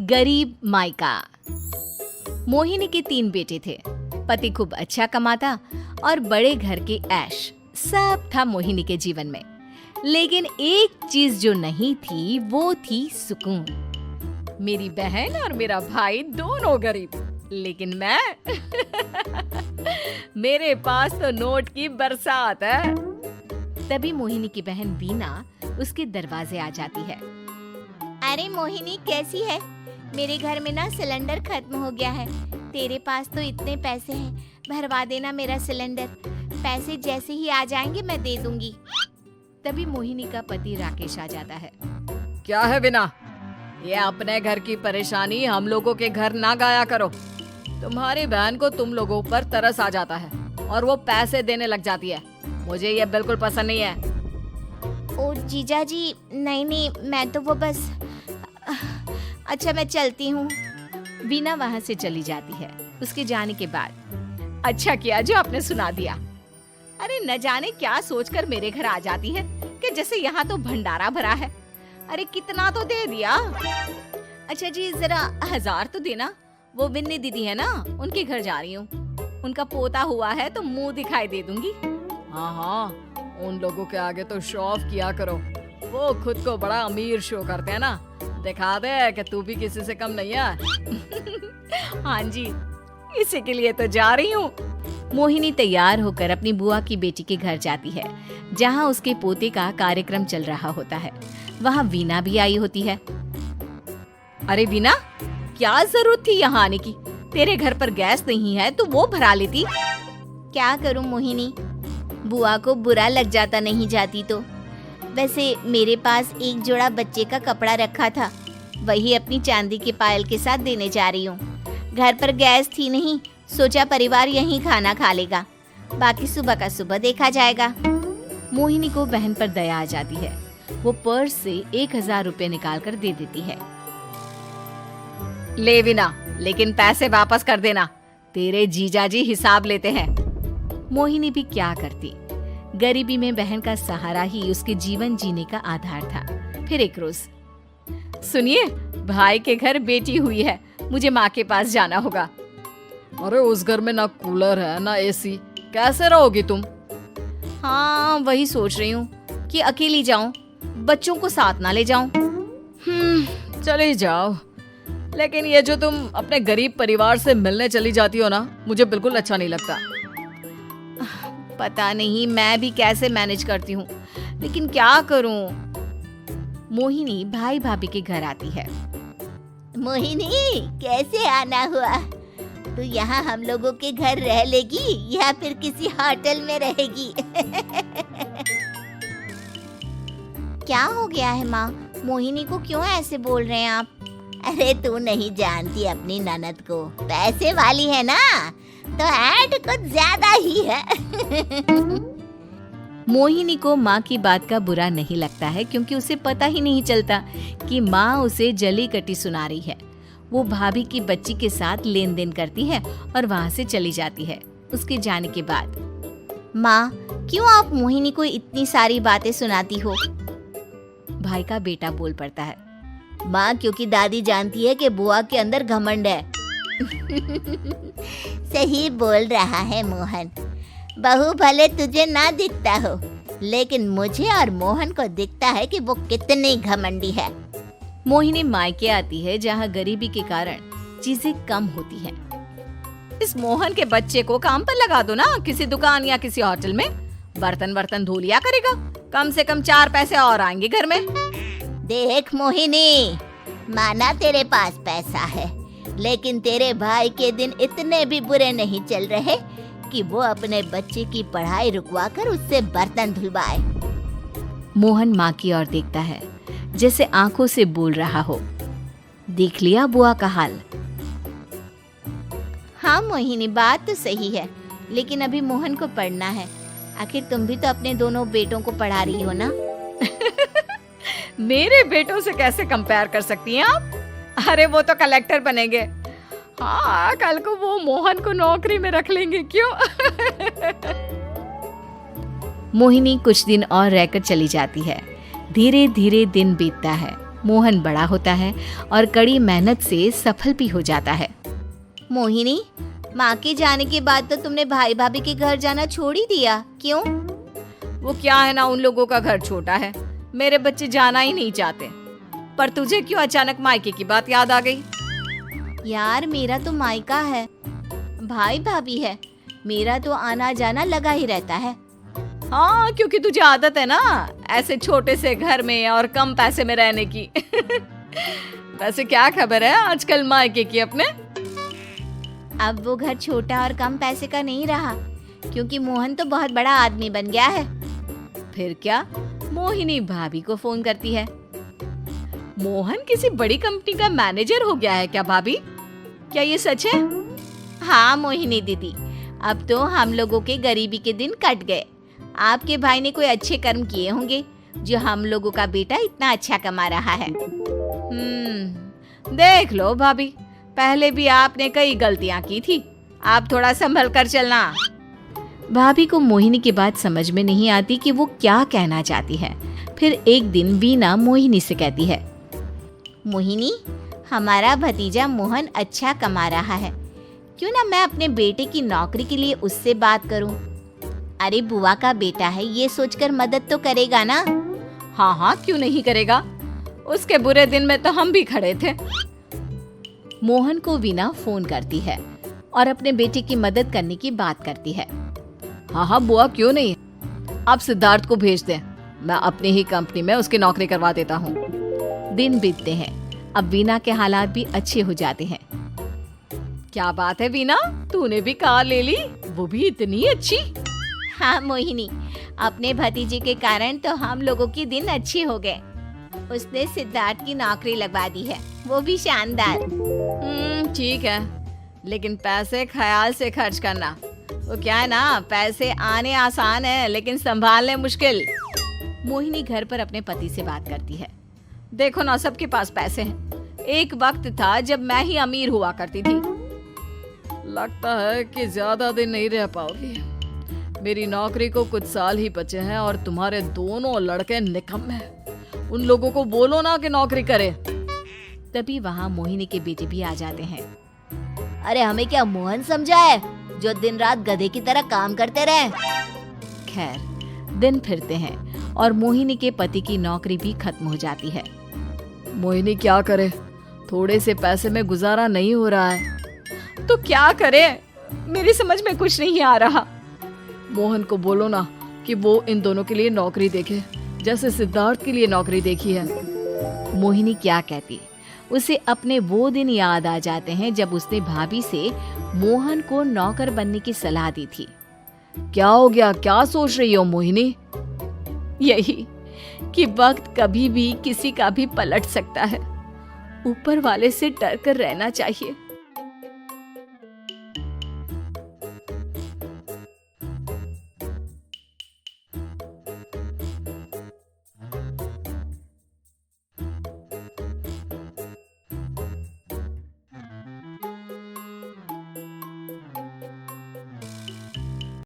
गरीब मायका। मोहिनी के 3 बेटे थे। पति खूब अच्छा कमाता और बड़े घर के ऐश सब था मोहिनी के जीवन में। लेकिन एक चीज जो नहीं थी वो थी सुकून। मेरी बहन और मेरा भाई दोनों गरीब, लेकिन मैं मेरे पास तो नोट की बरसात है। तभी मोहिनी की बहन वीना उसके दरवाजे आ जाती है। अरे मोहिनी, कैसी है? मेरे घर में ना सिलेंडर खत्म हो गया है। तेरे पास तो इतने पैसे हैं, भरवा देना मेरा सिलेंडर। पैसे जैसे ही आ जाएंगे मैं दे दूंगी। तभी मोहिनी का पति राकेश आ जाता है। क्या है वीना, ये अपने घर की परेशानी हम लोगों के घर ना गाया करो। तुम्हारी बहन को तुम लोगों पर तरस आ जाता है और वो पैसे देने लग जाती है। मुझे ये बिल्कुल पसंद नहीं है। ओ जीजा जी, नहीं, मैं तो वो बस अच्छा, मैं चलती हूँ। वीना वहाँ से चली जाती है। उसके जाने के बाद अच्छा किया जो आपने सुना दिया। अरे न जाने क्या सोचकर मेरे घर आ जाती है कि जैसे यहाँ तो भंडारा भरा है। अरे कितना तो दे दिया। अच्छा जी, जरा 1000 तो देना। वो बिन्नी दीदी है ना, उनके घर जा रही हूँ। उनका पोता हुआ है तो मुंह दिखाई दे दूंगी। हाँ, उन लोगों के आगे तो शो ऑफ किया करो। वो खुद को बड़ा अमीर शो करते हैं ना, दिखा दे कि तू भी किसी से कम नहीं है। हाँ जी, इसी के लिए तो जा रही हूँ। मोहिनी तैयार होकर अपनी बुआ की बेटी के घर जाती है, जहाँ उसके पोते का कार्यक्रम चल रहा होता है। वहाँ वीना भी आई होती है। अरे वीना, क्या जरूरत थी यहाँ आने की? तेरे घर पर गैस नहीं है तो वो भरा लेती। क्या करूँ मोहिनी, बुआ को बुरा लग जाता नहीं जाती तो। वैसे मेरे पास एक जोड़ा बच्चे का कपड़ा रखा था, वही अपनी चांदी के पायल के साथ देने जा रही हूँ। घर पर गैस थी नहीं, सोचा परिवार यहीं खाना खा लेगा, बाकी सुबह का सुबह देखा जाएगा। मोहिनी को बहन पर दया आ जाती है। वो पर्स से 1000 रुपए निकाल कर दे देती है। ले वीना, लेकिन पैसे वापस कर देना, तेरे जीजाजी हिसाब लेते हैं। मोहिनी भी क्या करती, गरीबी में बहन का सहारा ही उसके जीवन जीने का आधार था। फिर एक रोज, सुनिए, भाई के घर बेटी हुई है, मुझे माँ के पास जाना होगा। अरे उस घर में ना कूलर है ना एसी, कैसे रहोगी तुम? हाँ, वही सोच रही हूँ कि अकेली जाऊं, बच्चों को साथ ना ले जाऊं। चली जाओ, लेकिन ये जो तुम अपने गरीब परिवार से मिलने चली जाती हो ना, मुझे बिल्कुल अच्छा नहीं लगता। पता नहीं मैं भी कैसे मैनेज करती हूँ, लेकिन क्या करूँ। मोहिनी भाई भाभी के घर आती है। मोहिनी, कैसे आना हुआ? तू यहाँ हम लोगों के घर रह लेगी या फिर किसी होटल में रहेगी? क्या हो गया है माँ? मोहिनी को क्यों ऐसे बोल रहे हैं आप? अरे तू नहीं जानती अपनी ननद को, पैसे वाली है ना, तो ऐड कुछ ज्यादा ही है। मोहिनी को माँ की बात का बुरा नहीं लगता है, क्योंकि उसे पता ही नहीं चलता कि माँ उसे जली कटी सुना रही है। वो भाभी की बच्ची के साथ लेन देन करती है और वहाँ से चली जाती है। उसके जाने के बाद, माँ, क्यों आप मोहिनी को इतनी सारी बातें सुनाती हो? भाई का बेटा बोल पड़ता है। माँ, क्योंकि दादी जानती है कि बुआ के अंदर घमंड है। सही बोल रहा है मोहन। बहू भले तुझे ना दिखता हो, लेकिन मुझे और मोहन को दिखता है कि वो कितनी घमंडी है। मोहिनी मायके आती है, जहाँ गरीबी के कारण चीजें कम होती हैं। इस मोहन के बच्चे को काम पर लगा दो ना, किसी दुकान या किसी होटल में। बर्तन धो लिया करेगा, कम से कम 4 पैसे और आएंगे घर में। देख मोहिनी, माना तेरे पास पैसा है, लेकिन तेरे भाई के दिन इतने भी बुरे नहीं चल रहे कि वो अपने बच्चे की पढ़ाई रुकवाकर उससे बर्तन धुलवाए। मोहन माँ की ओर देखता है, जैसे आंखों से बोल रहा हो, देख लिया बुआ का हाल। हाँ मोहिनी, बात तो सही है, लेकिन अभी मोहन को पढ़ना है। आखिर तुम भी तो अपने दोनों बेटों को पढ़ा रही हो ना। मेरे बेटों से कैसे कंपेयर कर सकती हैं आप? अरे वो तो कलेक्टर बनेंगे। हाँ, कल को वो मोहन को नौकरी में रख लेंगे, क्यों? मोहिनी कुछ दिन और रहकर चली जाती है। धीरे धीरे दिन बीतता है। मोहन बड़ा होता है और कड़ी मेहनत से सफल भी हो जाता है। मोहिनी, माँ के जाने के बाद तो तुमने भाई भाभी के घर जाना छोड़ ही दिया, क्यों? वो क्या है ना, उन लोगों का घर छोटा है, मेरे बच्चे जाना ही नहीं चाहते। पर तुझे क्यों अचानक मायके की बात याद आ गई? यार, मेरा तो मायका है, भाई भाभी है, मेरा तो आना जाना लगा ही रहता है। हाँ, क्योंकि तुझे आदत है ना ऐसे छोटे से घर में और कम पैसे में रहने की। वैसे क्या खबर है आजकल मायके की अपने? अब वो घर छोटा और कम पैसे का नहीं रहा, क्योंकि मोहन तो बहुत बड़ा आदमी बन गया है। फिर क्या? मोहिनी भाभी को फोन करती है। मोहन किसी बड़ी कंपनी का मैनेजर हो गया है क्या भाभी? क्या ये सच है? हाँ मोहिनी दीदी, अब तो हम लोगों के गरीबी के दिन कट गए। आपके भाई ने कोई अच्छे कर्म किए होंगे, जो हम लोगों का बेटा इतना अच्छा कमा रहा है। देख लो भाभी, पहले भी आपने कई गलतियां की थी, आप थोड़ा संभल कर चलना। भाभी को मोहिनी की बात समझ में नहीं आती कि वो क्या कहना चाहती है। फिर एक दिन वीना मोहिनी से कहती है, मोहिनी, हमारा भतीजा मोहन अच्छा कमा रहा है, क्यों ना मैं अपने बेटे की नौकरी के लिए उससे बात करूं? अरे बुआ का बेटा है, ये सोचकर मदद तो करेगा ना? हाँ हाँ, क्यों नहीं करेगा, उसके बुरे दिन में तो हम भी खड़े थे। मोहन को वीना फोन करती है और अपने बेटे की मदद करने की बात करती है। हाँ हाँ बुआ, क्यों नहीं, आप सिद्धार्थ को भेज दें, मैं अपनी ही कंपनी में उसकी नौकरी करवा देता हूँ। दिन बीतते हैं, अब वीना के हालात भी अच्छे हो जाते हैं। क्या बात है वीना, तूने भी कार ले ली, वो भी इतनी अच्छी? हाँ मोहिनी, अपने भतीजे के कारण तो हम लोगों के दिन अच्छे हो गए। उसने सिद्धार्थ की नौकरी लगवा दी है, वो भी शानदार। ठीक है, लेकिन पैसे ख्याल से खर्च करना। वो क्या है ना, पैसे आने आसान है लेकिन संभालने मुश्किल। मोहिनी घर पर अपने पति से बात करती है। देखो ना, सबके पास पैसे हैं। एक वक्त था जब मैं ही अमीर हुआ करती थी। लगता है कि ज्यादा दिन नहीं रह पाओगी। मेरी नौकरी को कुछ साल ही बचे हैं और तुम्हारे दोनों लड़के निकम्मे हैं। उन लोगों को बोलो ना कि नौकरी करे। तभी वहाँ मोहिनी के बेटे भी आ जाते हैं। अरे हमें क्या मोहन समझा है, जो दिन रात गधे की तरह काम करते रहे? खैर, दिन फिरते हैं और मोहिनी के पति की नौकरी भी खत्म हो जाती है। मोहिनी क्या करे, थोड़े से पैसे में गुजारा नहीं हो रहा है। तो क्या करे, मेरी समझ में कुछ नहीं आ रहा। मोहन को बोलो ना कि वो इन दोनों के लिए नौकरी देखे, जैसे सिद्धार्थ के लिए नौकरी देखी है। मोहिनी क्या कहती, उसे अपने वो दिन याद आ जाते हैं जब उसने भाभी से मोहन को नौकर बनने की सलाह दी थी। क्या हो गया, क्या सोच रही हो मोहिनी? यही कि वक्त कभी भी किसी का भी पलट सकता है। ऊपर वाले से डर कर रहना चाहिए।